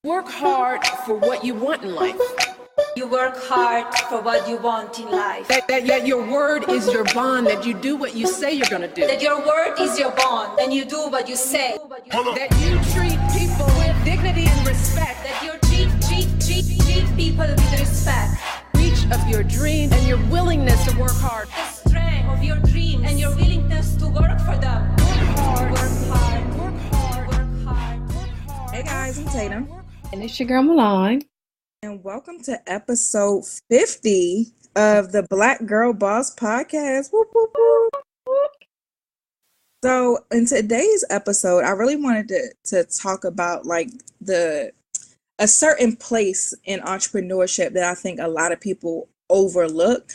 Work hard for what you want in life. You work hard for what you want in life. That your word is your bond, that you do what you say you're going to do. That your word is your bond, and you do what you say. That you treat people with dignity and respect. That you treat people with respect. Reach of your dream and your willingness to work hard. The strength of your dreams and your willingness to work for them. Work hard. Work hard. Work hard. Work hard. Work hard. Hey guys, I'm Tatum. And it's your girl Milan. And welcome to episode 50 of the Black Girl Boss Podcast. Whoop, whoop, whoop. So in today's episode, I really wanted to talk about a certain place in entrepreneurship that I think a lot of people overlook.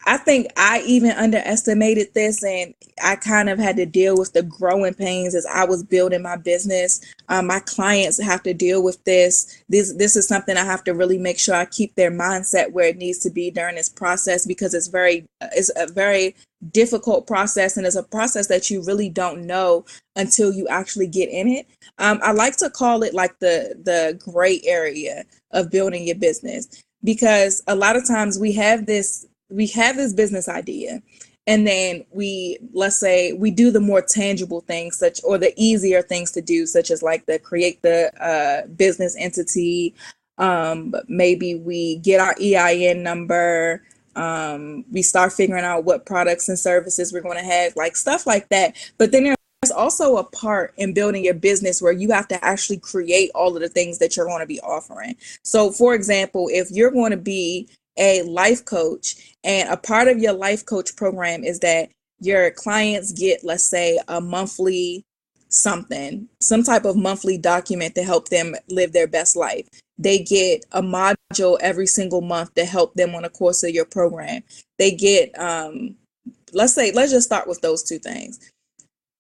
I think I even underestimated this, and I kind of had to deal with the growing pains as I was building my business. My clients have to deal with this. This is something I have to really make sure I keep their mindset where it needs to be during this process, because it's a very difficult process, and it's a process that you really don't know until you actually get in it. I like to call it like the gray area of building your business, because a lot of times we have this business idea, and then let's say we do the more tangible things, or the easier things to do, such as create the business entity. Maybe we get our EIN number. We start figuring out what products and services we're going to have, like stuff like that. But then there's also a part in building your business where you have to actually create all of the things that you're going to be offering. So, for example, if you're going to be a life coach, and a part of your life coach program is that your clients get, let's say, a monthly some type of monthly document to help them live their best life. They get a module every single month to help them on the course of your program. They get, let's just start with those two things.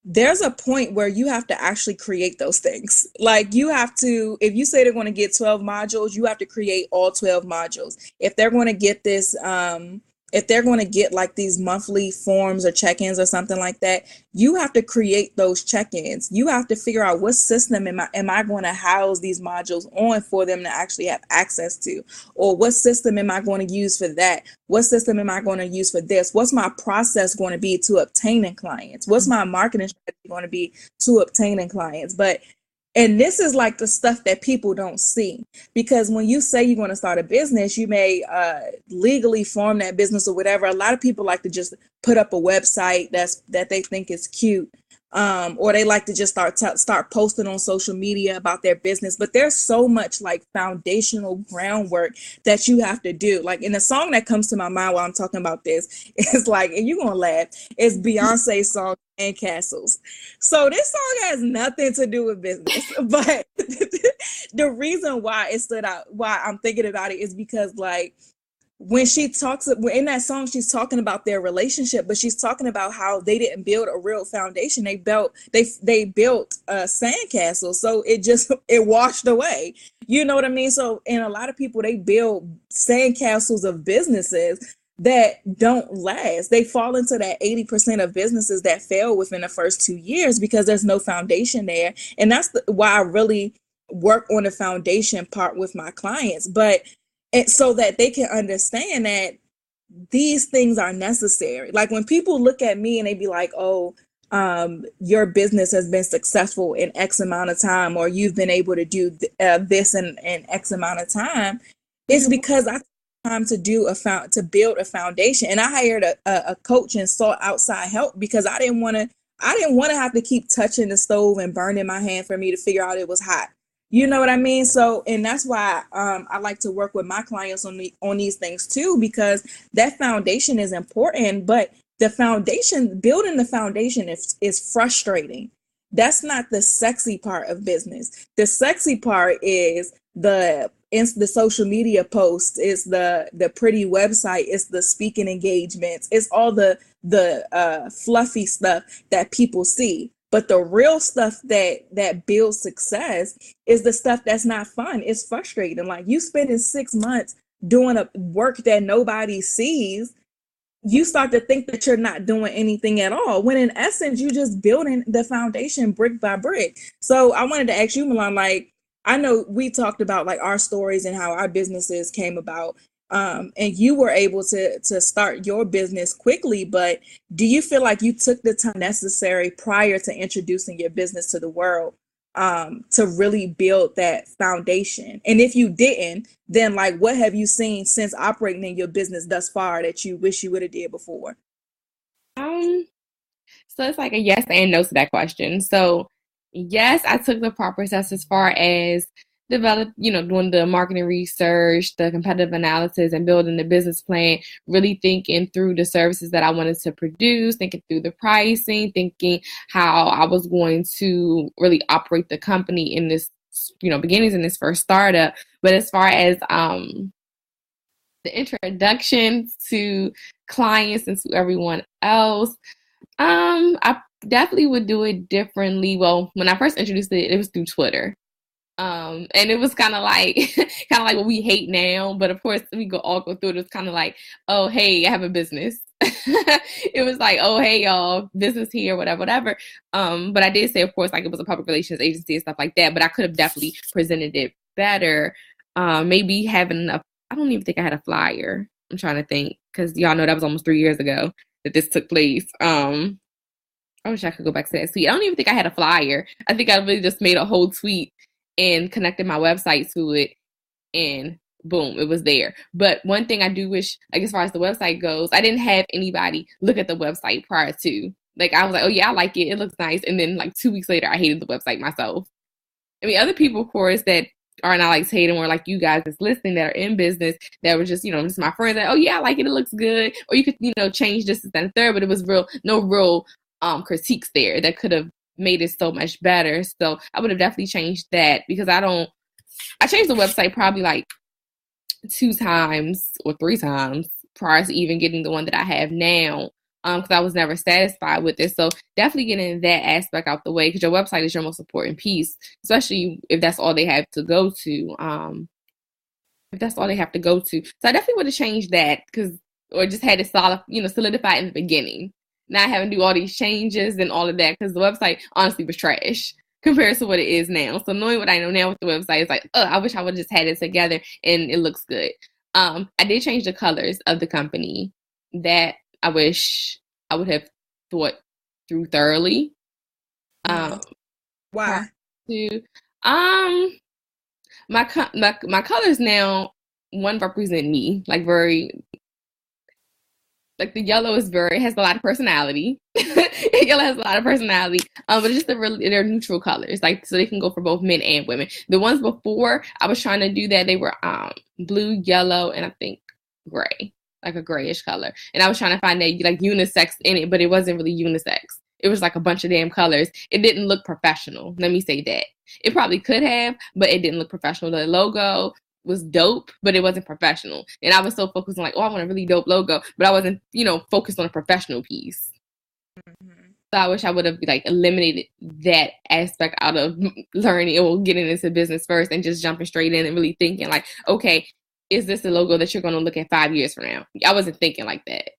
There's a point where you have to actually create those things. Like, you have to, if you say they're going to get 12 modules, you have to create all 12 modules. If they're going to get this, if they're going to get like these monthly forms or check-ins or something like that, you have to create those check-ins. You have to figure out what system am I going to house these modules on for them to actually have access to, or what system am I going to use for that? What system am I going to use for this? What's my process going to be to obtaining clients? What's my marketing strategy going to be to obtaining clients? And this is like the stuff that people don't see, because when you say you're going to start a business, you may legally form that business or whatever. A lot of people like to just put up a website that they think is cute, or they like to just start posting on social media about their business. But there's so much like foundational groundwork that you have to do. Like, in the song that comes to my mind while I'm talking about this is like, and you're going to laugh, it's Beyonce's song, Sandcastles. So this song has nothing to do with business, but the reason why it stood out, why I'm thinking about it, is because like when she talks in that song, she's talking about their relationship, but she's talking about how they didn't build a real foundation. They built sandcastles, so it washed away. You know what I mean? So, and a lot of people, they build sandcastles of businesses that don't last. They fall into that 80% of businesses that fail within the first 2 years because there's no foundation there. And that's why I really work on the foundation part with my clients, so that they can understand that these things are necessary. Like, when people look at me and they be like, oh, your business has been successful in X amount of time, or you've been able to do this in X amount of time, it's because I time to build a foundation, and I hired a coach and sought outside help because I didn't want to have to keep touching the stove and burning my hand for me to figure out it was hot. You know what I mean? So, and that's why I like to work with my clients on these things too, because that foundation is important. But building the foundation is frustrating. That's not the sexy part of business. The sexy part is the social media posts, it's the pretty website, it's the speaking engagements, it's all the fluffy stuff that people see. But the real stuff that builds success is the stuff that's not fun. It's frustrating. Like, you spending 6 months doing a work that nobody sees, you start to think that you're not doing anything at all, when in essence, you're just building the foundation brick by brick. So I wanted to ask you, Milan, like, I know we talked about like our stories and how our businesses came about. And you were able to start your business quickly, but do you feel like you took the time necessary prior to introducing your business to the world to really build that foundation? And if you didn't, then like what have you seen since operating in your business thus far that you wish you would have did before? So it's like a yes and no to that question. So yes, I took the proper steps as far as doing the marketing research, the competitive analysis, and building the business plan, really thinking through the services that I wanted to produce, thinking through the pricing, thinking how I was going to really operate the company in this, beginnings in this first startup. But as far as the introduction to clients and to everyone else, I definitely would do it differently. Well, when I first introduced it, it was through Twitter. And it was kind of like what we hate now, but of course we all go through it. It's kind of like, oh, hey, I have a business. It was like, oh, hey, y'all, business here, whatever. But I did say, of course, like it was a public relations agency and stuff like that, but I could have definitely presented it better. Maybe having I don't even think I had a flyer. I'm trying to think, because y'all know that was almost 3 years ago that this took place. I wish I could go back to that tweet. I don't even think I had a flyer. I think I really just made a whole tweet and connected my website to it, and boom, it was there. But one thing I do wish, like as far as the website goes, I didn't have anybody look at the website prior to. Like I was like, oh yeah, I like it. It looks nice. And then like 2 weeks later, I hated the website myself. I mean, other people, of course, that are not like hating, or like you guys that's listening that are in business that were just, just my friends that, oh yeah, I like it. It looks good. Or you could, change this and third, but it was no real critiques there that could have made it so much better. So I would have definitely changed that, because I changed the website probably like 2 times or 3 times prior to even getting the one that I have now, because I was never satisfied with it. So definitely getting that aspect out the way, because your website is your most important piece, especially if that's all they have to go to. So I definitely would have changed that, or just had it solidified in the beginning, not having to do all these changes and all of that, because the website honestly was trash compared to what it is now. So knowing what I know now with the website, it's like, I wish I would have just had it together and it looks good. I did change the colors of the company. That I wish I would have thought through thoroughly. Why? My colors now, one, represent me, like very. Like the yellow has a lot of personality. Yellow has a lot of personality. But it's just they're neutral colors, like so they can go for both men and women. The ones before I was trying to do that, they were blue, yellow, and I think gray, like a grayish color. And I was trying to find that like unisex in it, but it wasn't really unisex. It was like a bunch of damn colors. It didn't look professional. Let me say that. It probably could have, but it didn't look professional. The logo was dope, but it wasn't professional. And I was so focused on like, oh, I want a really dope logo, but I wasn't, focused on a professional piece. Mm-hmm. So I wish I would have like eliminated that aspect out of learning or getting into business first, and just jumping straight in and really thinking like, okay, is this a logo that you're going to look at 5 years from now? I wasn't thinking like that.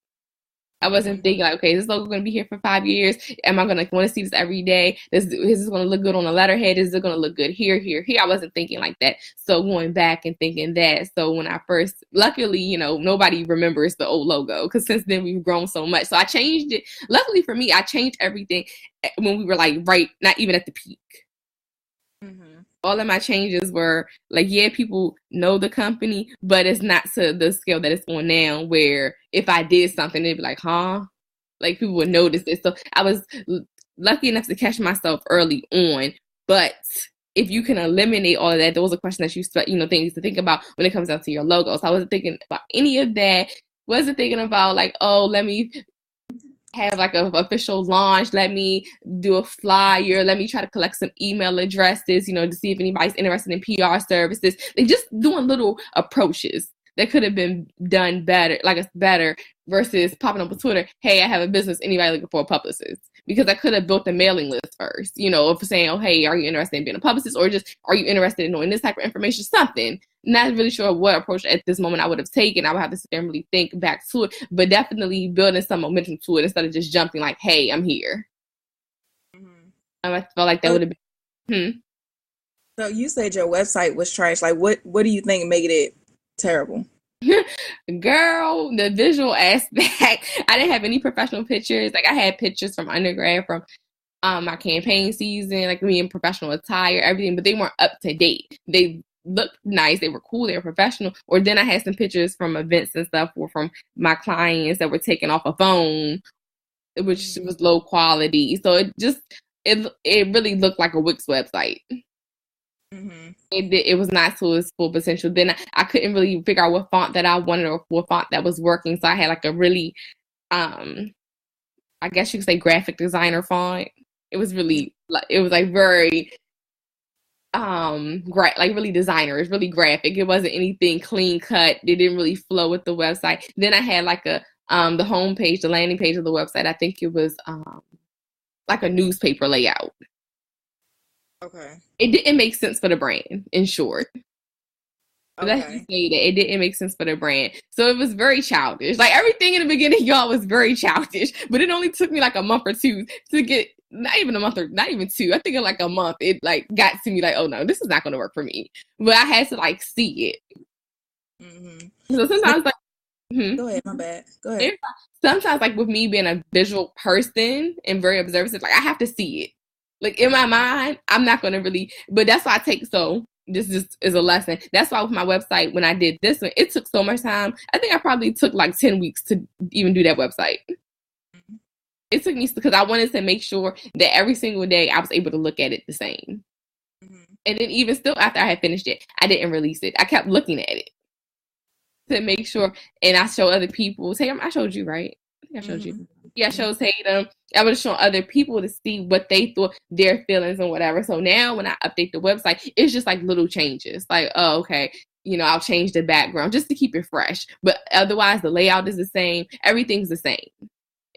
I wasn't thinking like, okay, is this logo going to be here for 5 years? Am I going to want to see this every day? Is this going to look good on a letterhead? Is it going to look good here? I wasn't thinking like that. So going back and thinking that. So when I first, luckily, nobody remembers the old logo, because since then we've grown so much. So I changed it. Luckily for me, I changed everything when we were like not even at the peak. Mm-hmm. All of my changes were like, yeah, people know the company, but it's not to the scale that it's on now, where if I did something, they'd be like, huh? Like people would notice it. So I was lucky enough to catch myself early on. But if you can eliminate all of that, those are questions that things to think about when it comes down to your logo. So I wasn't thinking about any of that. Wasn't thinking about like, oh, let me have like an official launch, let me do a flyer, let me try to collect some email addresses, to see if anybody's interested in PR services. They just doing little approaches that could have been done better versus popping up on Twitter, hey, I have a business, anybody looking for a publicist? Because I could have built a mailing list first, of saying, oh, hey, are you interested in being a publicist? Or just, are you interested in knowing this type of information? Something. Not really sure what approach at this moment I would have taken. I would have to sit there and really think back to it, but definitely building some momentum to it instead of just jumping like, hey, I'm here. Mm-hmm. I felt like that would have been. So you said your website was trash. Like, what do you think made it terrible? Girl, the visual aspect. I didn't have any professional pictures. Like I had pictures from undergrad, from my campaign season, like me in professional attire, everything, but they weren't up to date. They looked nice, they were cool, they were professional. Or then I had some pictures from events and stuff, or from my clients that were taken off a phone, which was low quality. So it really looked like a Wix website. Mm-hmm. It was not to its full potential. Then I couldn't really figure out what font that I wanted or what font that was working. So I had like a really, I guess you could say, graphic designer font. It was really like very, like really designer. It's really graphic. It wasn't anything clean cut. It didn't really flow with the website. Then I had like the homepage, the landing page of the website. I think it was like a newspaper layout. Okay. It didn't make sense for the brand, in short. Okay. Let's just say that it didn't make sense for the brand. So it was very childish. Like everything in the beginning, y'all, was very childish. But it only took me like a month or two to get, not even a month or not even two. I think in like a month, it like got to me like, oh no, this is not going to work for me. But I had to like see it. Mm-hmm. So sometimes like, Go ahead, my bad. Go ahead. Sometimes like with me being a visual person and very observant, like I have to see it. Like in my mind, I'm not going to really, but that's why this just is a lesson. That's why with my website, when I did this one, it took so much time. I think I probably took like 10 weeks to even do that website. Mm-hmm. It took me because I wanted to make sure that every single day I was able to look at it the same. Mm-hmm. And then even still after I had finished it, I didn't release it. I kept looking at it to make sure. And I show other people. Tatum, I showed you, right? I think I showed you. Yeah, I showed Tatum. I would show other people to see what they thought, their feelings and whatever. So now when I update the website, it's just like little changes. Like, oh, okay, I'll change the background just to keep it fresh. But otherwise, the layout is the same. Everything's the same.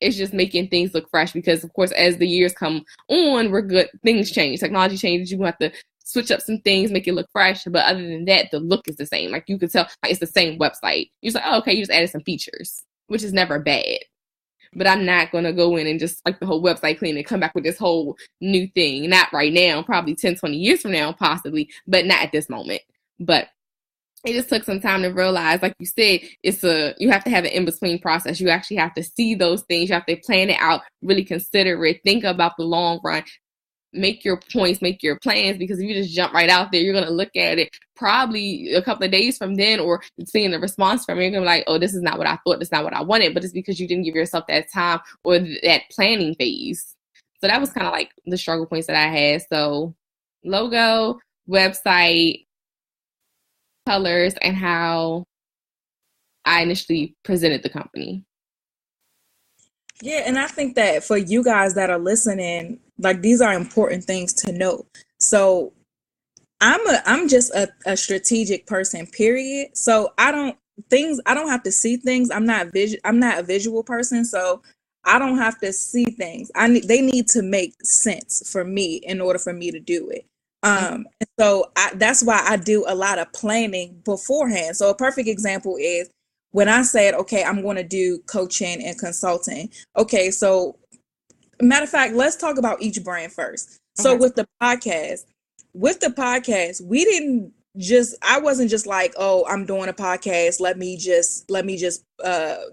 It's just making things look fresh because, of course, as the years come on, things change. Technology changes. You have to switch up some things, make it look fresh. But other than that, the look is the same. Like you could tell, like it's the same website. You're just like, oh, okay, you just added some features, which is never bad. But I'm not going to go in and just like the whole website clean and come back with this whole new thing. Not right now, probably 10, 20 years from now, possibly, but not at this moment. But it just took some time to realize, like you said, you have to have an in-between process. You actually have to see those things. You have to plan it out, really consider it, think about the long run, make your points, make your plans, because if you just jump right out there, you're going to look at it probably a couple of days from then, or seeing the response from it, you're going to be like, oh, this is not what I thought, this is not what I wanted, but it's because you didn't give yourself that time or that planning phase. So that was kind of like the struggle points that I had. So logo, website, colors, and how I initially presented the company. Yeah, and I think that for you guys that are listening, like these are important things to know. So I'm just a strategic person, period. So I don't have to see things. I'm not a visual person, so I don't have to see things. They need to make sense for me in order for me to do it. So that's why I do a lot of planning beforehand. So a perfect example is when I said, okay, I'm going to do coaching and consulting. Okay, so matter of fact, let's talk about each brand first. So with the podcast, I wasn't just like, oh, I'm doing a podcast. Let me just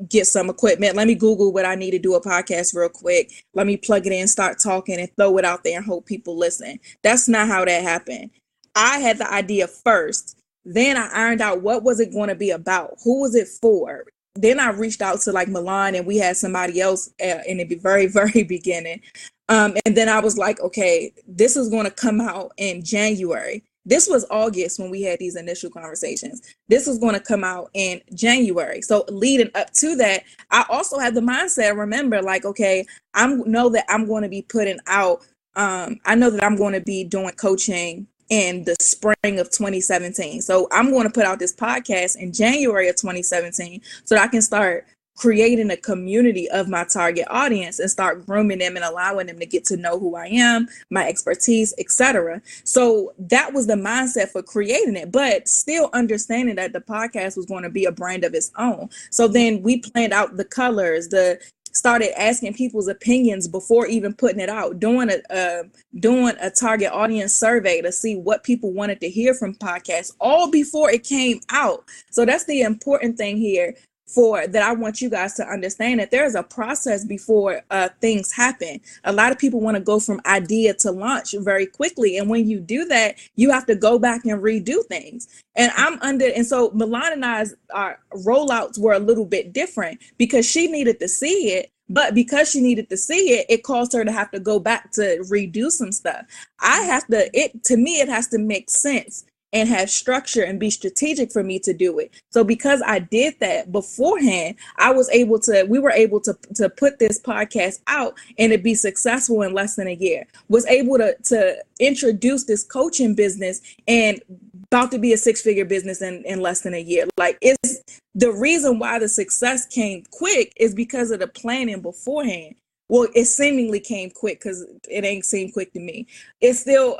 get some equipment. Let me Google what I need to do a podcast real quick. Let me plug it in, start talking, and throw it out there and hope people listen. That's not how that happened. I had the idea first. Then I ironed out what was it going to be about? Who was it for? Then I reached out to like Milan, and we had somebody else in the very, very beginning. And then I was like, okay, this is going to come out in January. This was August when we had these initial conversations. This is going to come out in January. So leading up to that, I also had the mindset, remember, like, okay, I know that I'm going to be putting out, I know that I'm going to be doing coaching in the spring of 2017. So I'm going to put out this podcast in January of 2017 so that I can start creating a community of my target audience and start grooming them and allowing them to get to know who I am, my expertise, etc. So that was the mindset for creating it, but still understanding that the podcast was going to be a brand of its own. So then we planned out the colors, the started asking people's opinions before even putting it out, doing a target audience survey to see what people wanted to hear from podcasts, all before it came out. So that's the important thing here that I want you guys to understand, that there's a process before things happen. A lot of people want to go from idea to launch very quickly. And when you do that, you have to go back and redo things. And so Milan and I's our rollouts were a little bit different because she needed to see it. But because she needed to see it, it caused her to have to go back to redo some stuff. To me, it has to make sense and have structure and be strategic for me to do it. So because I did that beforehand, we were able to put this podcast out and it be successful in less than a year. Was able to introduce this coaching business and about to be a 6-figure business in less than a year. Like, it's the reason why the success came quick is because of the planning beforehand. Well, it seemingly came quick because it ain't seem quick to me. It's still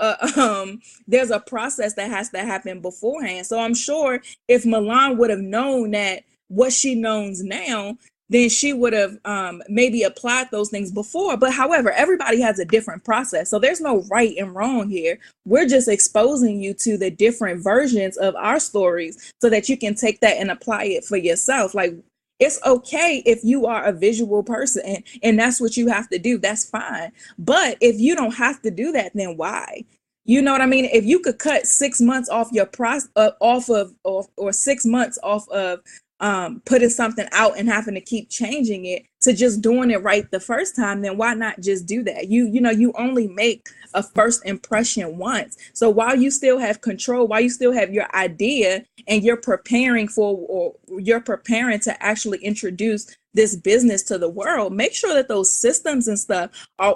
there's a process that has to happen beforehand. So I'm sure if Milan would have known that what she knows now, then she would have maybe applied those things before. But however, everybody has a different process. So there's no right and wrong here. We're just exposing you to the different versions of our stories so that you can take that and apply it for yourself. Like, it's okay if you are a visual person and that's what you have to do. That's fine. But if you don't have to do that, then why? You know what I mean? If you could cut 6 months off your or 6 months off of putting something out and having to keep changing it to just doing it right the first time, then why not just do that? You only make a first impression once. So while you still have control, while you still have your idea and you're preparing to actually introduce this business to the world, make sure that those systems and stuff are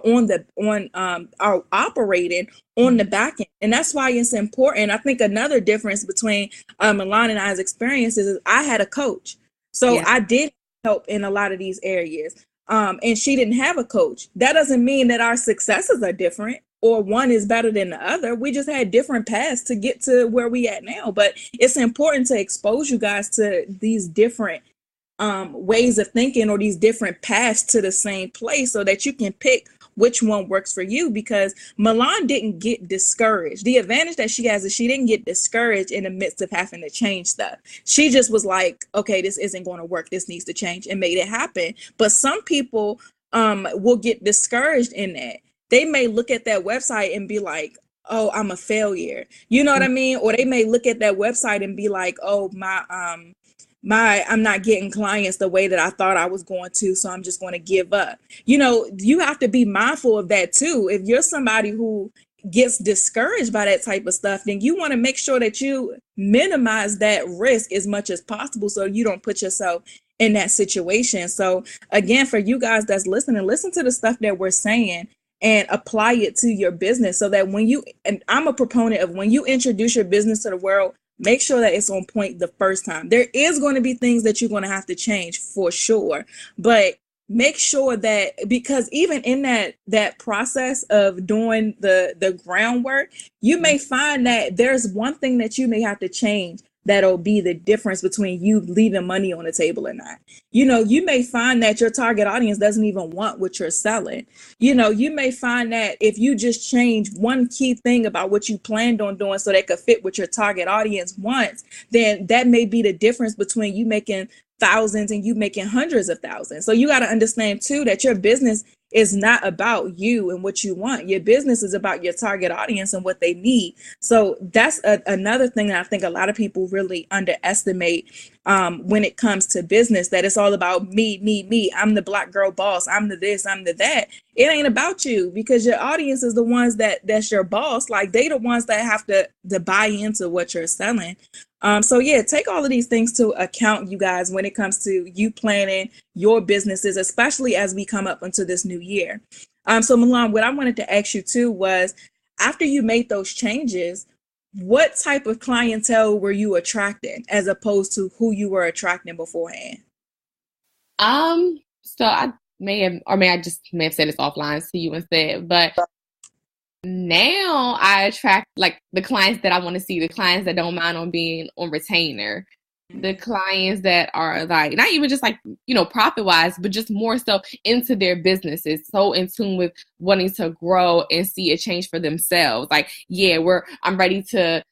are operating on the back end. And that's why it's important. I think another difference between Milan and I's experiences is I had a coach. So I did help in a lot of these areas. And she didn't have a coach. That doesn't mean that our successes are different or one is better than the other. We just had different paths to get to where we at now. But it's important to expose you guys to these different ways of thinking or these different paths to the same place so that you can pick which one works for you, because Milan didn't get discouraged. The advantage that she has is she didn't get discouraged in the midst of having to change stuff. She just was like, okay, this isn't going to work. This needs to change, and made it happen. But some people will get discouraged in that. They may look at that website and be like, oh, I'm a failure. You know what I mean? Or they may look at that website and be like, oh, I'm not getting clients the way that I thought I was going to, so I'm just going to give up. You have to be mindful of that too. If you're somebody who gets discouraged by that type of stuff, then you want to make sure that you minimize that risk as much as possible so you don't put yourself in that situation. So again, for you guys that's listening, listen to the stuff that we're saying and apply it to your business so that and I'm a proponent of when you introduce your business to the world, make sure that it's on point the first time. There is going to be things that you're going to have to change for sure, but make sure that, because even in that process of doing the groundwork, you may find that there's one thing that you may have to change that'll be the difference between you leaving money on the table or not. You may find that your target audience doesn't even want what you're selling. You may find that if you just change one key thing about what you planned on doing so that could fit what your target audience wants, then that may be the difference between you making thousands and you making hundreds of thousands. So you got to understand too that your business is not about you and what you want. Your business is about your target audience and what they need. So that's another thing that I think a lot of people really underestimate when it comes to business, that it's all about me. I'm the Black girl boss. I'm the this, I'm the that. It ain't about you, because your audience is the ones that's your boss. Like, they the ones that have to buy into what you're selling. So yeah, take all of these things to account, you guys, when it comes to you planning your businesses, especially as we come up into this new year. So Milan, what I wanted to ask you too was, after you made those changes, what type of clientele were you attracting as opposed to who you were attracting beforehand? So I may have said this offline to you instead, but now I attract like the clients that I want to see, the clients that don't mind on being on retainer. the clients that are like, not even just like, profit wise, but just more so into their businesses, so in tune with wanting to grow and see a change for themselves. Like, yeah, I'm ready to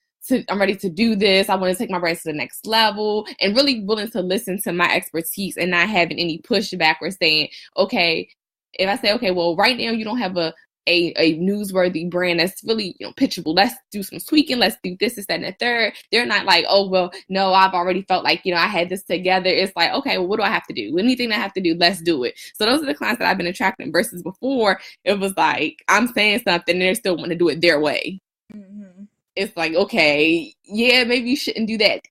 do this. I want to take my brand to the next level, and really willing to listen to my expertise and not having any pushback or saying, okay, if I say, okay, well, right now you don't have a newsworthy brand that's really, pitchable. Let's do some tweaking. Let's do this, that, and the third. They're not like, oh, well, no, I've already felt like, I had this together. It's like, okay, well, what do I have to do? Anything I have to do, let's do it. So those are the clients that I've been attracting, versus before it was like, I'm saying something and they still want to do it their way. Mm-hmm. It's like, okay, yeah, maybe you shouldn't do that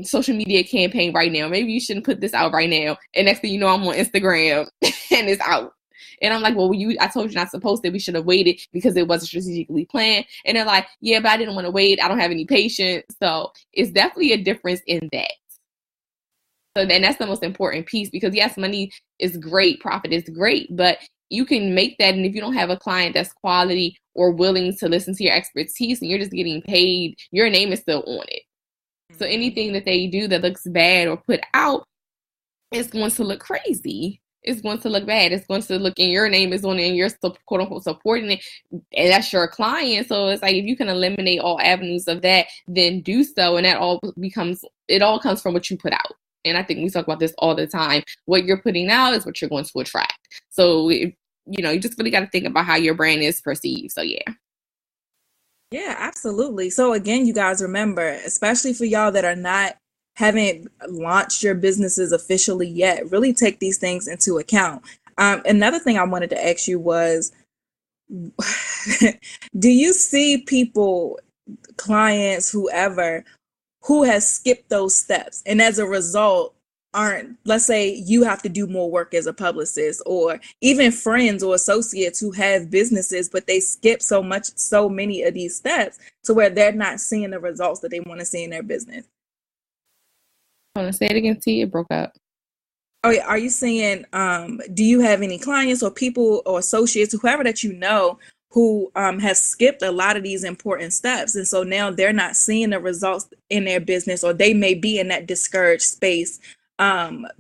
social media campaign right now. Maybe you shouldn't put this out right now. And next thing you know, I'm on Instagram and it's out. And I'm like, well, I told you not supposed to. We should have waited because it wasn't strategically planned. And they're like, yeah, but I didn't want to wait. I don't have any patience. So it's definitely a difference in that. So then that's the most important piece, because yes, money is great. Profit is great, but you can make that. And if you don't have a client that's quality or willing to listen to your expertise and you're just getting paid, your name is still on it. So anything that they do that looks bad or put out, it's going to look crazy. It's going to look bad. It's going to look, and your name is on it, and you're quote unquote supporting it, and that's your client. So it's like, if you can eliminate all avenues of that, then do so. And that all comes from what you put out. And I think we talk about this all the time. What you're putting out is what you're going to attract. So, you just really got to think about how your brand is perceived. So, yeah. Yeah, absolutely. So again, you guys remember, especially for y'all that haven't launched your businesses officially yet, really take these things into account. Another thing I wanted to ask you was, do you see people, clients, whoever, who has skipped those steps, and as a result let's say you have to do more work as a publicist, or even friends or associates who have businesses, but they skip so many of these steps to where they're not seeing the results that they want to see in their business? I want to say it again, T. It broke up. Oh, yeah. Are you saying, do you have any clients or people or associates, whoever that who has skipped a lot of these important steps, and so now they're not seeing the results in their business, or they may be in that discouraged space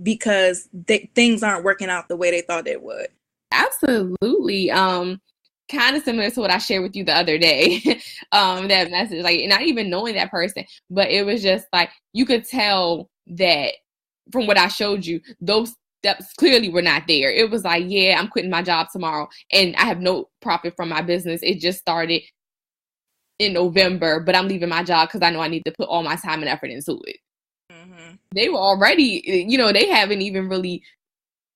because things aren't working out the way they thought they would? Absolutely. Kind of similar to what I shared with you the other day. That message, like, not even knowing that person, but it was just like, you could tell that from what I showed you, those steps clearly were not there. It was like, yeah, I'm quitting my job tomorrow and I have no profit from my business. It just started in November, but I'm leaving my job because I know I need to put all my time and effort into it. Mm-hmm. They were already, they haven't even really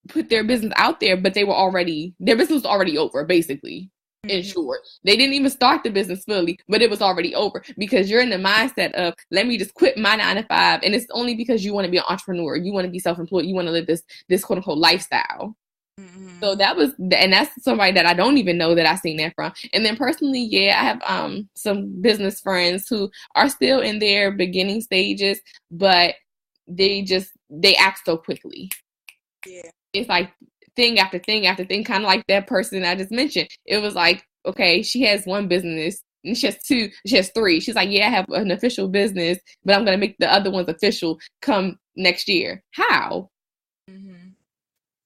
put their business out there, but their business was already over, basically. In short, they didn't even start the business fully, but it was already over, because you're in the mindset of, let me just quit my 9 to 5. And it's only because you want to be an entrepreneur. You want to be self-employed. You want to live this quote unquote lifestyle. Mm-hmm. So that's somebody that I don't even know that I've seen that from. And then personally, yeah, I have some business friends who are still in their beginning stages, but they act so quickly. Yeah. It's like thing after thing after thing, kind of like that person I just mentioned. It was like, okay, she has one business and she has two, she has three. She's like, yeah, I have an official business, but I'm going to make the other ones official come next year. How? Mm-hmm.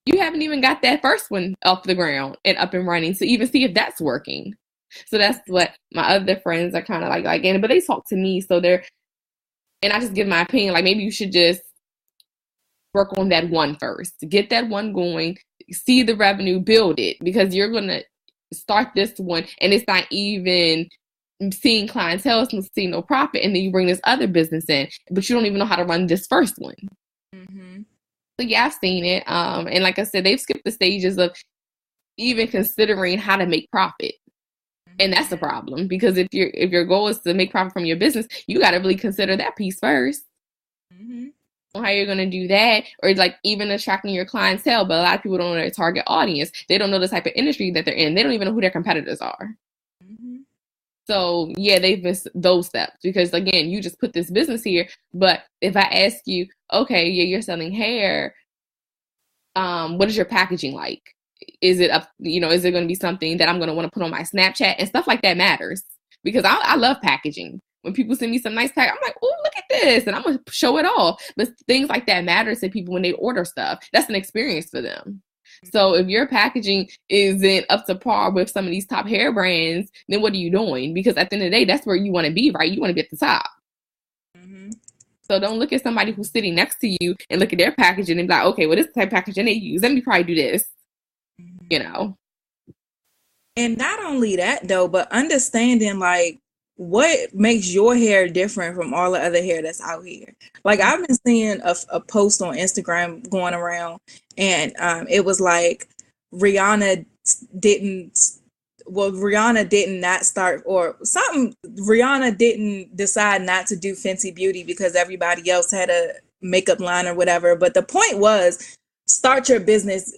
You haven't even got that first one off the ground and up and running to even see if that's working. So that's what my other friends are kind of like, but they talk to me. So and I just give my opinion, like, maybe you should just work on that one first, get that one going, see the revenue, build it, because you're going to start this one and it's not even seeing clientele, it's not seeing no profit, and then you bring this other business in, but you don't even know how to run this first one. Mm-hmm. So yeah, I've seen it. And like I said, they've skipped the stages of even considering how to make profit. And that's the problem, because if your goal is to make profit from your business, you got to really consider that piece first. Mm-hmm. How you're going to do that, or like even attracting your clientele. But a lot of people don't know their target audience. They don't know the type of industry that they're in. They don't even know who their competitors are. Mm-hmm. So yeah, they've missed those steps, because again, you just put this business here. But if I ask you, okay, yeah, you're selling hair, what is your packaging like? Is it is it going to be something that I'm going to want to put on my Snapchat? And stuff like that matters, because I love packaging. When people send me some nice pack, I'm like, oh, look at this, and I'm gonna show it all. But things like that matter to people when they order stuff. That's an experience for them. So if your packaging isn't up to par with some of these top hair brands, then what are you doing? Because at the end of the day, that's where you want to be, right? You want to be at the top. Mm-hmm. So don't look at somebody who's sitting next to you and look at their packaging and be like, okay, well, this is the type of packaging they use. Let me probably do this, you know. And not only that, though, but understanding, like, what makes your hair different from all the other hair that's out here. Like, I've been seeing a post on Instagram going around, and it was like Rihanna didn't not start, or something. Rihanna didn't decide not to do Fenty Beauty because everybody else had a makeup line or whatever. But the point was, start your business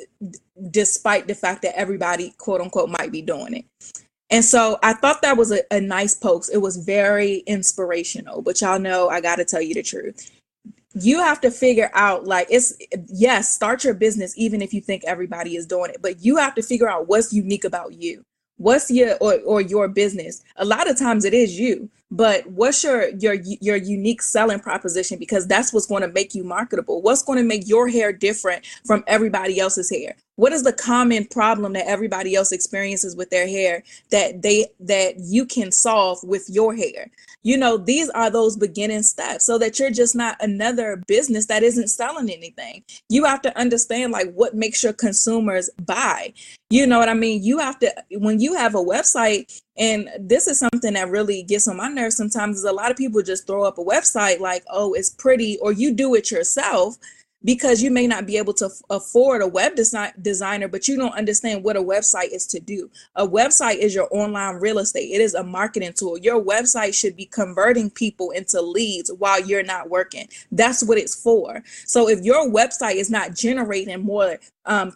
despite the fact that everybody, quote unquote, might be doing it. And so I thought that was a nice post. It was very inspirational, but y'all know, I got to tell you the truth. You have to figure out, like, yes, start your business, even if you think everybody is doing it, but you have to figure out what's unique about you. What's your business? A lot of times it is you, but what's your unique selling proposition? Because that's what's going to make you marketable. What's going to make your hair different from everybody else's hair? What is the common problem that everybody else experiences with their hair that you can solve with your hair? You know, these are those beginning steps so that you're just not another business that isn't selling anything. You have to understand, like, what makes your consumers buy. You know what I mean? You have to, when you have a website, and this is something that really gets on my nerves sometimes, is a lot of people just throw up a website like, oh, it's pretty, or you do it yourself, because you may not be able to afford a web designer, but you don't understand what a website is to do. A website is your online real estate. It is a marketing tool. Your website should be converting people into leads while you're not working. That's what it's for. So if your website is not generating more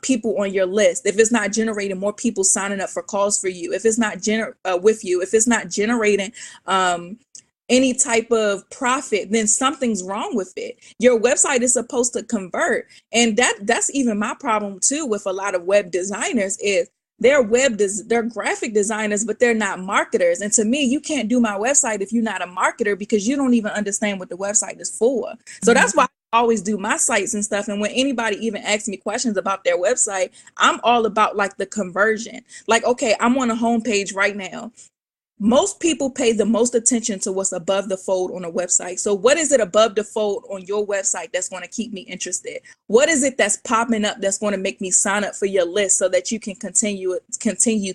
people on your list, if it's not generating more people signing up for calls for you, if it's not if it's not generating any type of profit, then something's wrong with it. Your website is supposed to convert. And that's even my problem too with a lot of web designers, is they're graphic designers, but they're not marketers. And to me, you can't do my website if you're not a marketer, because you don't even understand what the website is for. So that's why I always do my sites and stuff. And when anybody even asks me questions about their website, I'm all about, like, the conversion. Like, okay, I'm on a homepage right now. Most people pay the most attention to what's above the fold on a website. So what is it above the fold on your website that's going to keep me interested? What is it that's popping up that's going to make me sign up for your list so that you can continue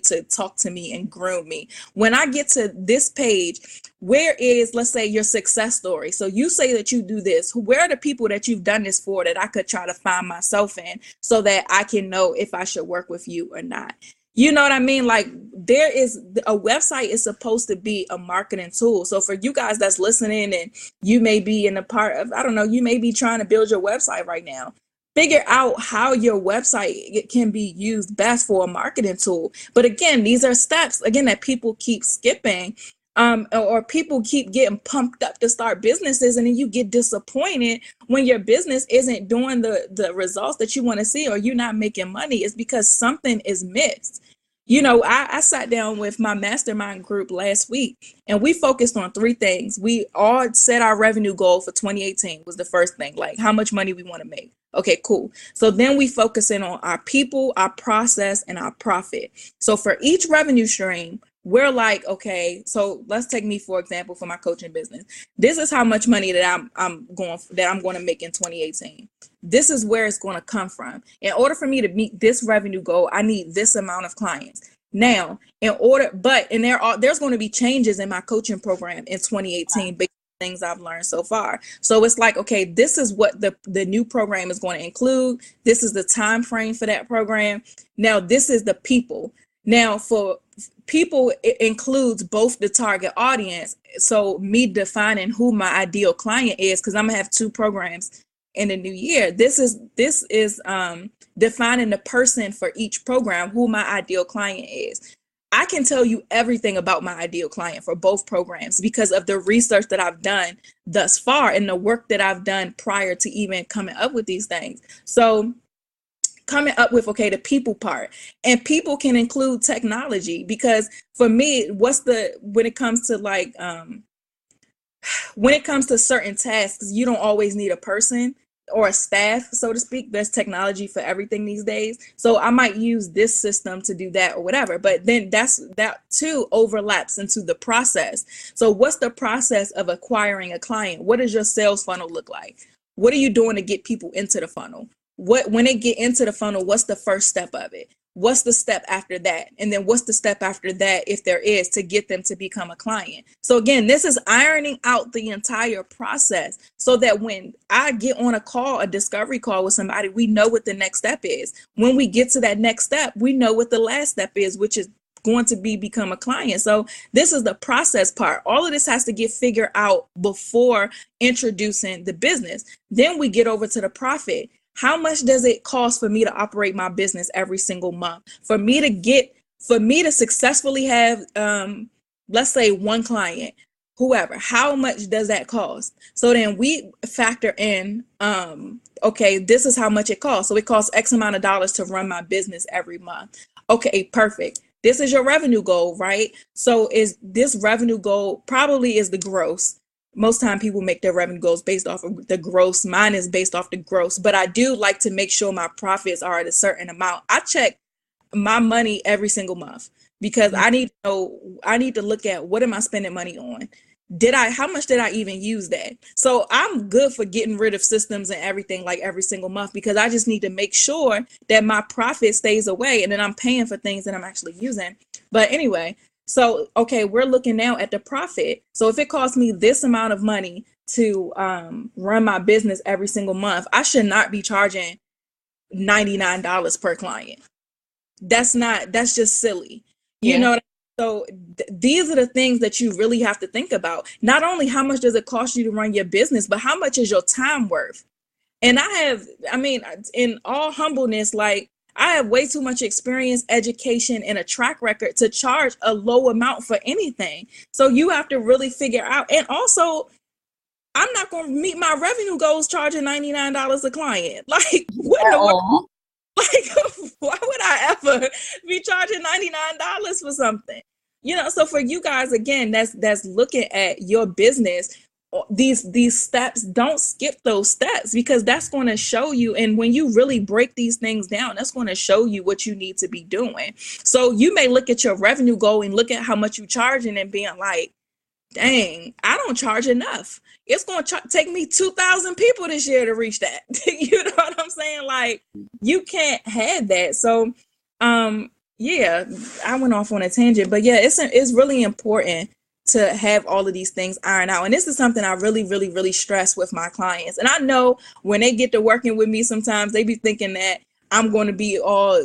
to talk to me and groom me? When I get to this page, where is, let's say, your success story? So you say that you do this. Where are the people that you've done this for that I could try to find myself in so that I can know if I should work with you or not? You know what I mean? Like, there is a website is supposed to be a marketing tool. So for you guys that's listening, and you may be in a part of, I don't know, you may be trying to build your website right now. Figure out how your website can be used best for a marketing tool. But again, these are steps, again, that people keep skipping. Or people keep getting pumped up to start businesses, and then you get disappointed when your business isn't doing the results that you want to see, or you're not making money. It's because something is missed. You know, I sat down with my mastermind group last week, and we focused on 3 things. We all set our revenue goal for 2018 was the first thing, like how much money we want to make. Okay, cool. So then we focus in on our people, our process, and our profit. So for each revenue stream, we're like, okay, so let's take me, for example, for my coaching business. This is how much money that I'm going to make in 2018. This is where it's going to come from. In order for me to meet this revenue goal, I need this amount of clients. Now, there's going to be changes in my coaching program in 2018 based on things I've learned so far. So it's like, okay, this is what the new program is going to include. This is the time frame for that program. Now, this is the people. Now, for people, it includes both the target audience. So me defining who my ideal client is, because I'm gonna have 2 programs in the new year. This is defining the person for each program, who my ideal client is. I can tell you everything about my ideal client for both programs because of the research that I've done thus far and the work that I've done prior to even coming up with these things. So coming up with, okay, the people part, and people can include technology, because for me, when it comes to like, when it comes to certain tasks, you don't always need a person or a staff, so to speak. There's technology for everything these days. So I might use this system to do that or whatever. But then that too overlaps into the process. So what's the process of acquiring a client? What does your sales funnel look like? What are you doing to get people into the funnel? When they get into the funnel, what's the first step of it? What's the step after that? And then what's the step after that, if there is, to get them to become a client? So again, this is ironing out the entire process so that when I get on a discovery call with somebody, we know what the next step is. When we get to that next step, we know what the last step is, which is going to become a client. So this is the process part. All of this has to get figured out before introducing the business. Then we get over to the profit. How much does it cost for me to operate my business every single month? For me to successfully have, let's say, one client, whoever, how much does that cost? So then we factor in, okay, this is how much it costs. So it costs X amount of dollars to run my business every month. Okay, perfect. This is your revenue goal, right? So is this revenue goal probably is the gross. Most time people make their revenue goals based off of the gross. Mine is based off the gross, but I do like to make sure my profits are at a certain amount. I check my money every single month because I need to look at what am I spending money on? How much did I even use that? So I'm good for getting rid of systems and everything like every single month because I just need to make sure that my profit stays away and then I'm paying for things that I'm actually using. But anyway, so, okay, we're looking now at the profit. So if it costs me this amount of money to run my business every single month, I should not be charging $99 per client. That's just silly. You know what I mean? So these are the things that you really have to think about. Not only how much does it cost you to run your business, but how much is your time worth? And in all humbleness, like, I have way too much experience, education, and a track record to charge a low amount for anything. So you have to really figure out. And also, I'm not going to meet my revenue goals charging $99 a client. Like, what in the world? Like, why would I ever be charging $99 for something? So for you guys, again, that's looking at your business. These steps, don't skip those steps because that's going to show you. And when you really break these things down, that's going to show you what you need to be doing. So you may look at your revenue goal and look at how much you're charging and being like, dang, I don't charge enough. It's going to take me 2,000 people this year to reach that. You know what I'm saying? Like, you can't have that. So, yeah, I went off on a tangent, but yeah, it's really important to have all of these things ironed out. And this is something I really, really, really stress with my clients. And I know when they get to working with me, sometimes they be thinking that I'm going to be all,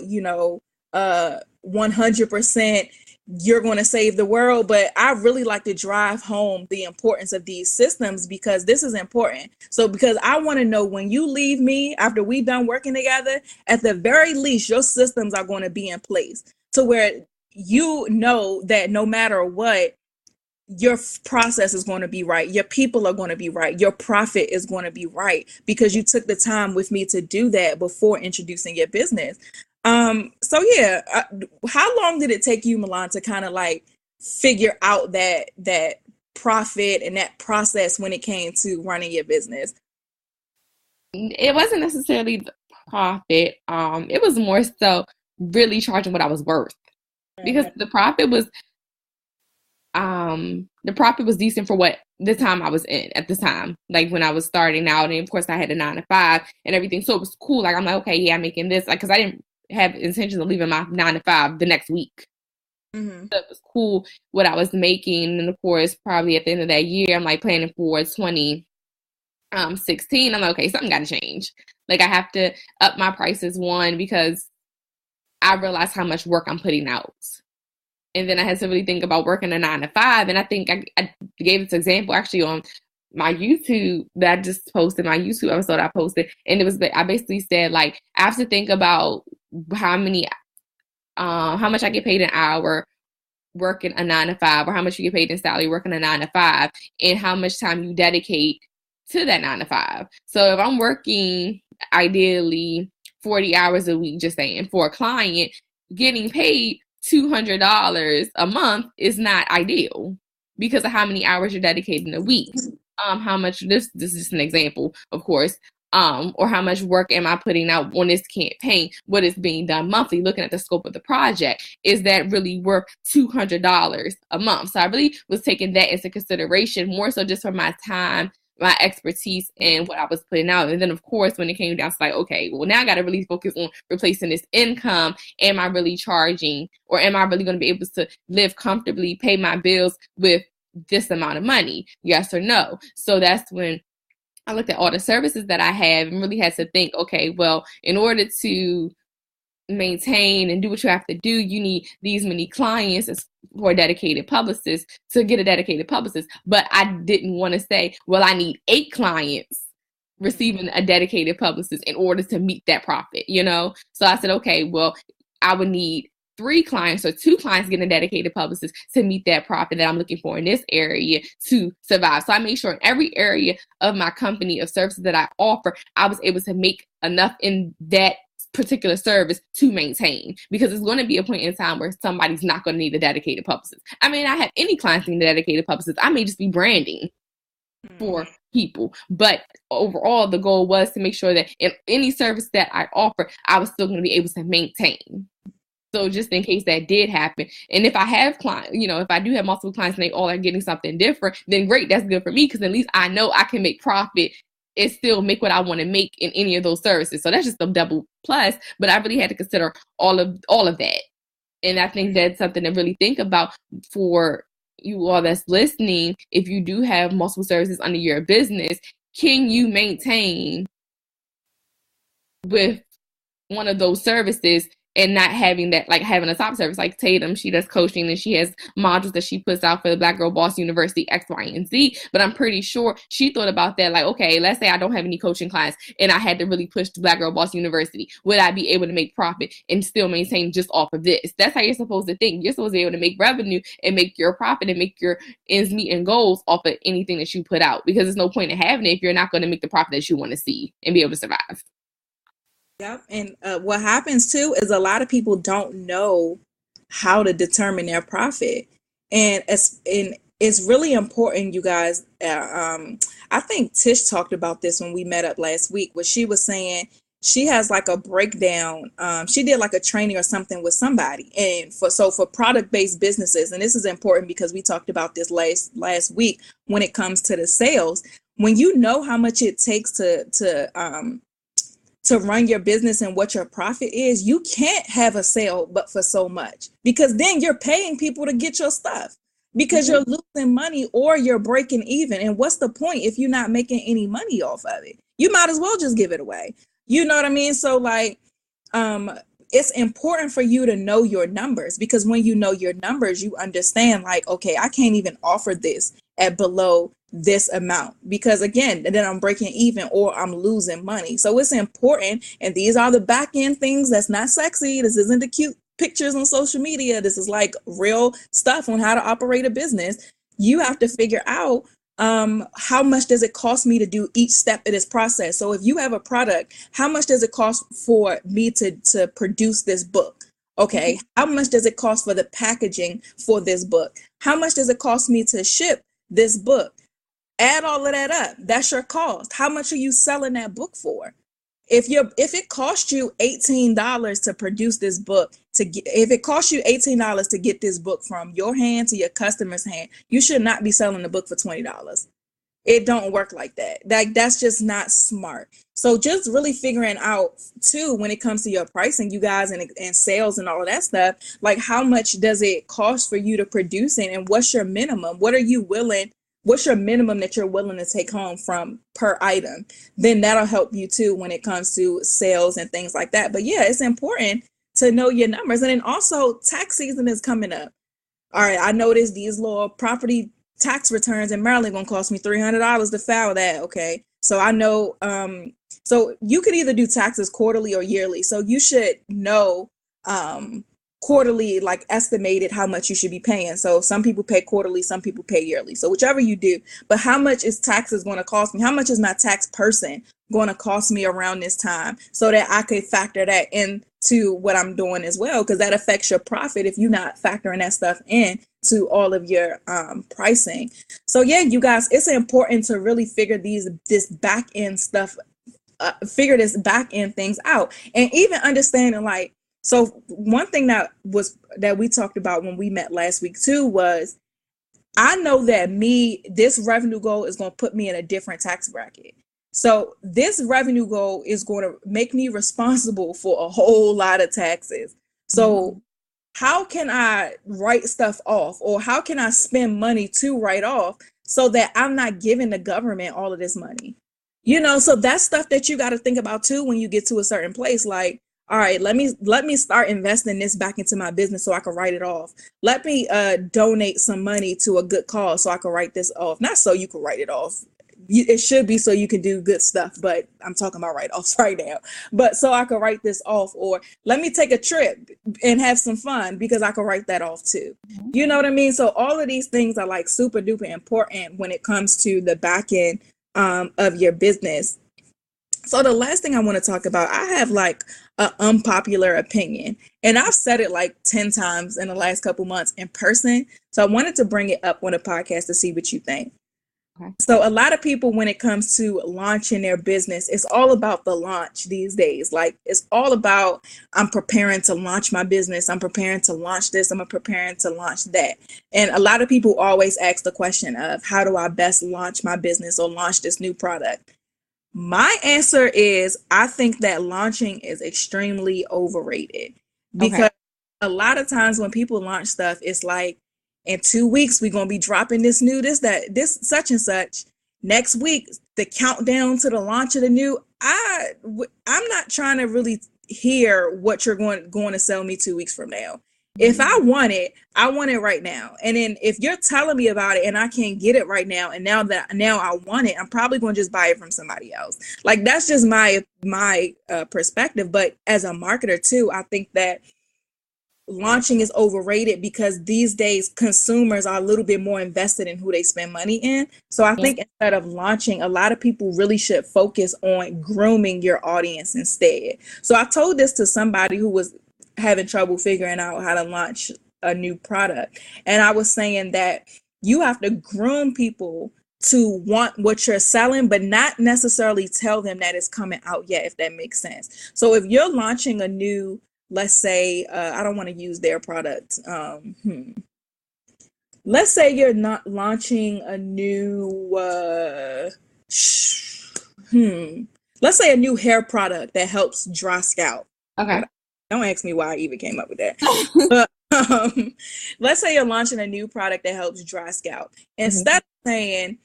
100%, you're going to save the world. But I really like to drive home the importance of these systems because this is important. So because I want to know when you leave me after we done working together, at the very least, your systems are going to be in place to where you know that no matter what, your process is going to be right. Your people are going to be right. Your profit is going to be right because you took the time with me to do that before introducing your business. So yeah, how long did it take you, Milan, to kind of like figure out that profit and that process when it came to running your business? It wasn't necessarily the profit. It was more so really charging what I was worth because the profit was decent for what the time I was in at the time, like when I was starting out. And of course I had a 9-to-5 and everything. So it was cool. Like, I'm like, okay, yeah, I'm making this, like, cause I didn't have intentions of leaving my 9-to-5 the next week. Mm-hmm. So it was cool what I was making. And of course, probably at the end of that year, I'm like planning for 2016. I'm like, okay, something got to change. Like, I have to up my prices, one, because I realized how much work I'm putting out. And then I had to really think about working a 9-to-5. And I think I gave this example actually on my YouTube that I just posted, my YouTube episode I posted. And I basically said, like, I have to think about how much I get paid an hour working a 9-to-5, or how much you get paid in salary working a 9-to-5, and how much time you dedicate to that 9-to-5. So if I'm working ideally 40 hours a week, just saying, for a client, getting paid $200 a month is not ideal because of how many hours you're dedicating a week. how much this is just an example, of course. Or how much work am I putting out on this campaign? What is being done monthly? Looking at the scope of the project, is that really worth $200 a month? So I really was taking that into consideration, more so just for my time, my expertise, and what I was putting out. And then, of course, when it came down to like, okay, well, now I got to really focus on replacing this income. Am I really charging, or am I really going to be able to live comfortably, pay my bills with this amount of money? Yes or no? So that's when I looked at all the services that I have and really had to think, okay, well, in order to maintain and do what you have to do, you need these many clients for a dedicated publicist to get a dedicated publicist. But I didn't want to say, well, I need 8 clients receiving a dedicated publicist in order to meet that profit, you know? So I said, okay, well, I would need 3 clients or 2 clients getting a dedicated publicist to meet that profit that I'm looking for in this area to survive. So I made sure in every area of my company of services that I offer, I was able to make enough in that particular service to maintain, because it's going to be a point in time where somebody's not going to need a dedicated publicist. I mean, I have any clients need a dedicated publicist. I may just be branding for people, but overall the goal was to make sure that in any service that I offer, I was still going to be able to maintain. So just in case that did happen, and if I have clients, you know, if I do have multiple clients and they all are getting something different, then great, that's good for me, because at least I know I can make profit and still make what I want to make in any of those services. So that's just a double plus, but I really had to consider all of that. And I think that's something to really think about for you all that's listening. If you do have multiple services under your business, can you maintain with one of those services and not having that, like having a top service like Tatum? She does coaching and she has modules that she puts out for the Black Girl Boss University X, Y, and Z. But I'm pretty sure she thought about that, like, okay, let's say I don't have any coaching clients and I had to really push the Black Girl Boss University. Would I be able to make profit and still maintain just off of this? That's how you're supposed to think. You're supposed to be able to make revenue and make your profit and make your ends meet and goals off of anything that you put out, because there's no point in having it if you're not going to make the profit that you want to see and be able to survive. Yep. And what happens too is a lot of people don't know how to determine their profit. And it's really important, you guys. I think Tish talked about this when we met up last week, where she was saying she has like a breakdown. She did like a training or something with somebody. And for product-based businesses, and this is important because we talked about this last week when it comes to the sales, when you know how much it takes to run your business and what your profit is, you can't have a sale but for so much, because then you're paying people to get your stuff, because you're losing money or you're breaking even. And what's the point if you're not making any money off of it? You might as well just give it away. You know what I mean? So like, it's important for you to know your numbers, because when you know your numbers, you understand like, okay, I can't even offer this at below this amount, because again, then I'm breaking even or I'm losing money. So it's important. And these are the back end things that's not sexy. This isn't the cute pictures on social media. This is like real stuff on how to operate a business. You have to figure out how much does it cost me to do each step of this process. So if you have a product, how much does it cost for me to produce this book? Okay. How much does it cost for the packaging for this book? How much does it cost me to ship this book? Add all of that up. That's your cost. How much are you selling that book for? If it costs you $18 to produce this book, if it costs you $18 to get this book from your hand to your customer's hand, you should not be selling the book for $20. It don't work like that. That's just not smart. So just really figuring out too, when it comes to your pricing, you guys, and sales and all of that stuff, like how much does it cost for you to produce it, and what's your minimum? What's your minimum that you're willing to take home from per item? Then that'll help you too when it comes to sales and things like that. But yeah, it's important to know your numbers. And then also tax season is coming up. All right, I noticed these little property tax returns in Maryland going to cost me $300 to file that. Okay. So I know, so you could either do taxes quarterly or yearly. So you should know, quarterly, like estimated how much you should be paying. So some people pay quarterly, some people pay yearly. So whichever you do, but how much is taxes going to cost me? How much is my tax person going to cost me around this time, so that I could factor that into what I'm doing as well? Because that affects your profit if you're not factoring that stuff in to all of your pricing. So yeah, you guys, it's important to really figure this back end stuff, figure this back end things out, and even understanding like, so one thing that we talked about when we met last week too was, I know that this revenue goal is going to put me in a different tax bracket. So this revenue goal is going to make me responsible for a whole lot of taxes. So how can I write stuff off, or how can I spend money to write off so that I'm not giving the government all of this money? So that's stuff that you got to think about too when you get to a certain place. Like, all right, let me start investing this back into my business so I can write it off. Let me donate some money to a good cause so I can write this off. Not so you can write it off. It should be so you can do good stuff, but I'm talking about write-offs right now. But so I can write this off, or let me take a trip and have some fun because I can write that off too. You know what I mean? So all of these things are like super duper important when it comes to the back end of your business. So the last thing I want to talk about, I have like an unpopular opinion, and I've said it like 10 times in the last couple months in person. So I wanted to bring it up on a podcast to see what you think. Okay. So a lot of people, when it comes to launching their business, it's all about the launch these days. Like, it's all about, I'm preparing to launch my business. I'm preparing to launch this. I'm preparing to launch that. And a lot of people always ask the question of, how do I best launch my business or launch this new product? My answer is, I think that launching is extremely overrated, because a lot of times when people launch stuff, it's like, in 2 weeks, we're going to be dropping this such and such. Next week, the countdown to the launch of the new. I'm not trying to really hear what you're going to sell me 2 weeks from now. If I want it right now. And then if you're telling me about it and I can't get it right now, and now I want it, I'm probably going to just buy it from somebody else. Like, that's just my perspective. But as a marketer too, I think that launching is overrated, because these days consumers are a little bit more invested in who they spend money in. So I think instead of launching, a lot of people really should focus on grooming your audience instead. So I told this to somebody who was having trouble figuring out how to launch a new product. And I was saying that you have to groom people to want what you're selling, but not necessarily tell them that it's coming out yet, if that makes sense. So if you're launching a new, let's say, I don't want to use their product. Let's say you're not launching a new, let's say a new hair product that helps dry scalp. Okay. Don't ask me why I even came up with that. But let's say you're launching a new product that helps dry scalp. Instead of saying,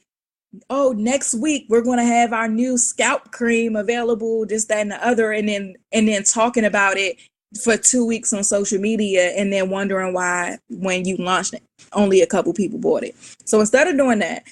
oh, next week we're going to have our new scalp cream available, this, that, and the other, and then talking about it for 2 weeks on social media, and then wondering why when you launched it, only a couple people bought it. So instead of doing that,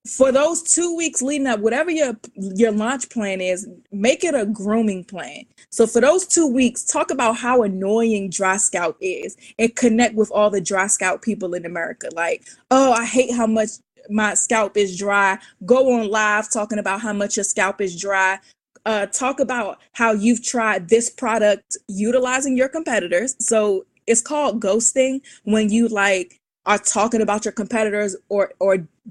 for those 2 weeks leading up, whatever your launch plan is, make it a grooming plan. So for those 2 weeks, talk about how annoying dry scalp is, and connect with all the dry scalp people in America. Like, oh, I hate how much my scalp is dry. Go on live talking about how much your scalp is dry. Talk about how you've tried this product utilizing your competitors. So it's called ghosting, when you like are talking about your competitors or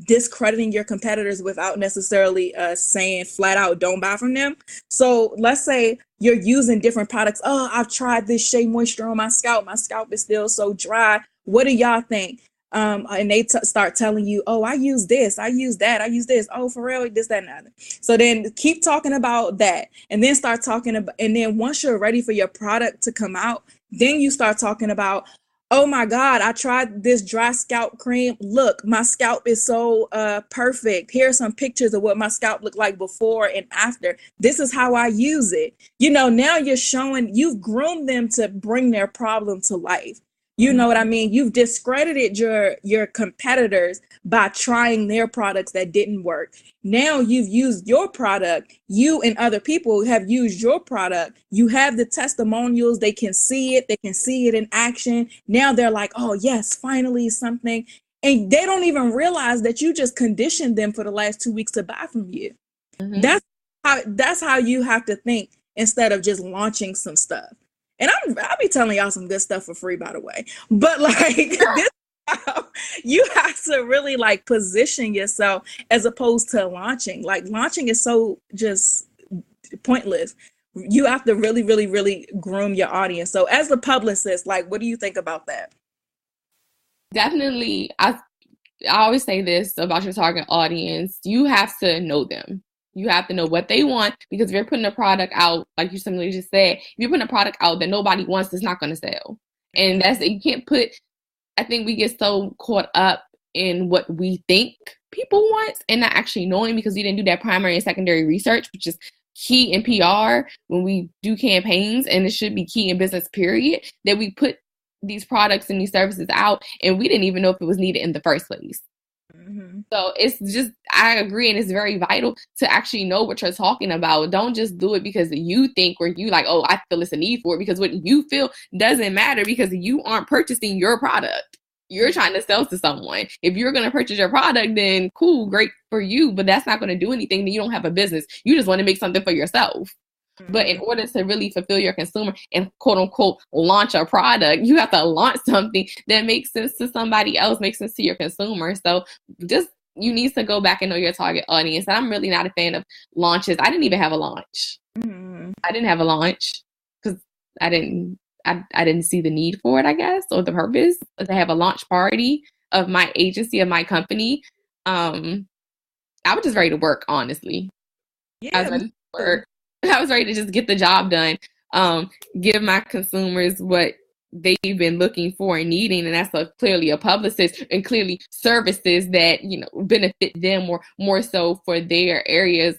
discrediting your competitors without necessarily saying flat out don't buy from them. So let's say you're using different products. Oh, I've tried this Shea Moisture on my scalp. My scalp is still so dry. What do y'all think? And they start telling you, oh, I use this, I use that, I use this. Oh, for real, this, that, and that. So then keep talking about that, and then start talking about, and then once you're ready for your product to come out, then you start talking about, oh my God, I tried this dry scalp cream. Look, my scalp is so perfect. Here are some pictures of what my scalp looked like before and after. This is how I use it. Now you've groomed them to bring their problem to life. You know what I mean? You've discredited your competitors by trying their products that didn't work. Now you've used your product. You and other people have used your product. You have the testimonials. They can see it. They can see it in action. Now they're like, oh, yes, finally something. And they don't even realize that you just conditioned them for the last 2 weeks to buy from you. That's how you have to think, instead of just launching some stuff. And I'll be telling y'all some good stuff for free, by the way. But like, this is You have to really like position yourself as opposed to launching. Like launching is so just pointless. You have to really, really, really groom your audience. So as a publicist, like, what do you think about that? Definitely. I always say this about your target audience. You have to know them. You have to know what they want, because if you're putting a product out, like you simply just said, if you're putting a product out that nobody wants, it's not going to sell. And you can't put, I think we get so caught up in what we think people want and not actually knowing, because we didn't do that primary and secondary research, which is key in PR when we do campaigns, and it should be key in business, period, that we put these products and these services out and we didn't even know if it was needed in the first place. So it's just, I agree, and it's very vital to actually know what you're talking about. Don't just do it because you think, or you like, oh, I feel it's a need for it, because what you feel doesn't matter, because you aren't purchasing your product. You're trying to sell to someone. If you're going to purchase your product, then cool, great for you, but that's not going to do anything. Then you don't have a business. You just want to make something for yourself. But in order to really fulfill your consumer and quote unquote launch a product, you have to launch something that makes sense to somebody else, makes sense to your consumer. So just, you need to go back and know your target audience. And I'm really not a fan of launches. I didn't even have a launch. I didn't have a launch because I didn't see the need for it, I guess, or the purpose to have a launch party of my agency, of my company. I was just ready to work, honestly. Yeah, I was ready to work. I was ready to just get the job done, give my consumers what they've been looking for and needing, and that's clearly a publicist, and clearly services that benefit them more so for their areas,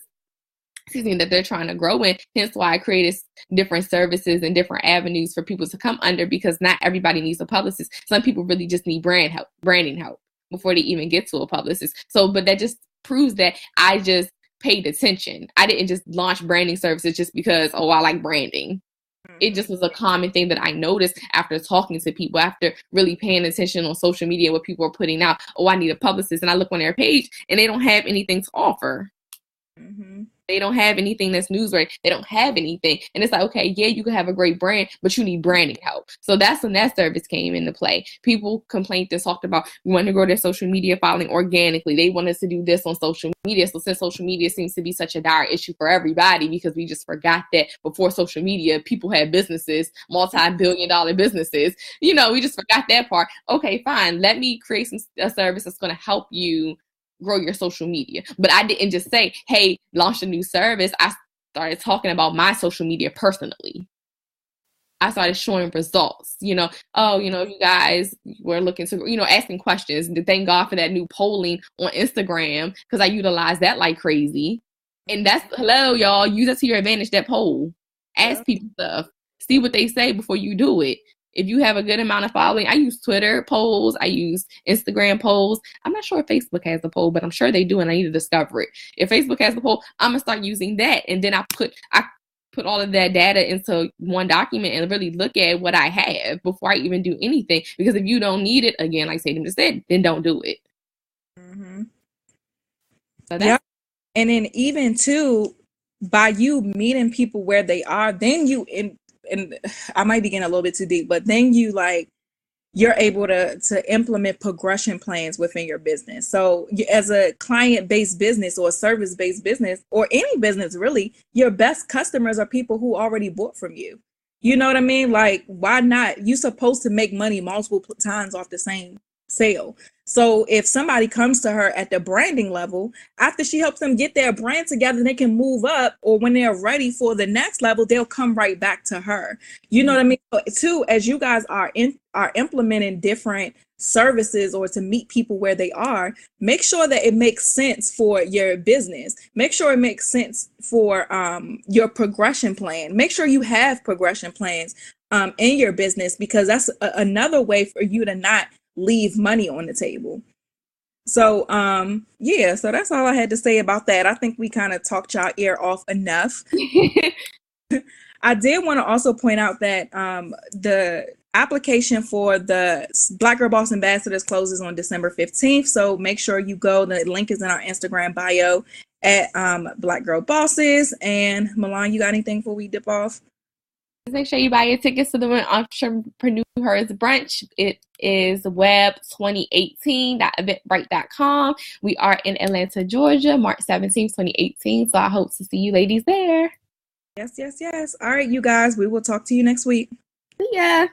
that they're trying to grow in. Hence why I created different services and different avenues for people to come under, because not everybody needs a publicist. Some people really just need branding help before they even get to a publicist. So, but that just proves that I just paid attention. I didn't just launch branding services just because, I like branding. It just was a common thing that I noticed after talking to people, after really paying attention on social media, what people are putting out. I need a publicist. And I look on their page and they don't have anything to offer. They don't have anything that's newsworthy. They don't have anything. And it's like, okay, yeah, you can have a great brand, but you need branding help. So that's when that service came into play. People complained and talked about wanting to grow their social media following organically. They want us to do this on social media. So since social media seems to be such a dire issue for everybody, because we just forgot that before social media, people had businesses, multi-billion-dollar businesses. We just forgot that part. Okay, fine. Let me create a service that's going to help you grow your social media. But I didn't just say, hey, launch a new service. I started talking about my social media personally. I started showing results, you guys were looking to, asking questions. Thank God for that new polling on Instagram, because I utilize that like crazy. And that's, hello, y'all, use it to your advantage, that poll. Ask people stuff. See what they say before you do it. If you have a good amount of following, I use Twitter polls, I use Instagram polls. I'm not sure if Facebook has a poll, but I'm sure they do, and I need to discover it. If Facebook has the poll, I'm gonna start using that, and then I put all of that data into one document and really look at what I have before I even do anything. Because if you don't need it, again, like Sadie just said, then don't do it. So that's and then even too, by you meeting people where they are, then and I might be getting a little bit too deep, but then you're able to implement progression plans within your business. So as a client-based business or a service-based business, or any business really, your best customers are people who already bought from you. You know what I mean? Like, why not? You're supposed to make money multiple times off the same sale. So if somebody comes to her at the branding level, after she helps them get their brand together, they can move up, or when they're ready for the next level, they'll come right back to her. You know what I mean? So too, as you guys are implementing different services or to meet people where they are, make sure that it makes sense for your business. Make sure it makes sense for your progression plan. Make sure you have progression plans in your business, because that's another way for you to not leave money on the table. So so that's all I had to say about that. I think we kind of talked y'all ear off enough. I did want to also point out that the application for the Black Girl Boss Ambassadors closes on December 15th. So make sure you go. The link is in our Instagram bio at Black Girl Bosses. And Milan, you got anything before we dip off? Make sure you buy your tickets to the Entrepreneurship brunch. It is web2018.eventbrite.com. We are in Atlanta, Georgia, March 17th, 2018. So I hope to see you ladies there. Yes. All right, you guys, we will talk to you next week. See ya.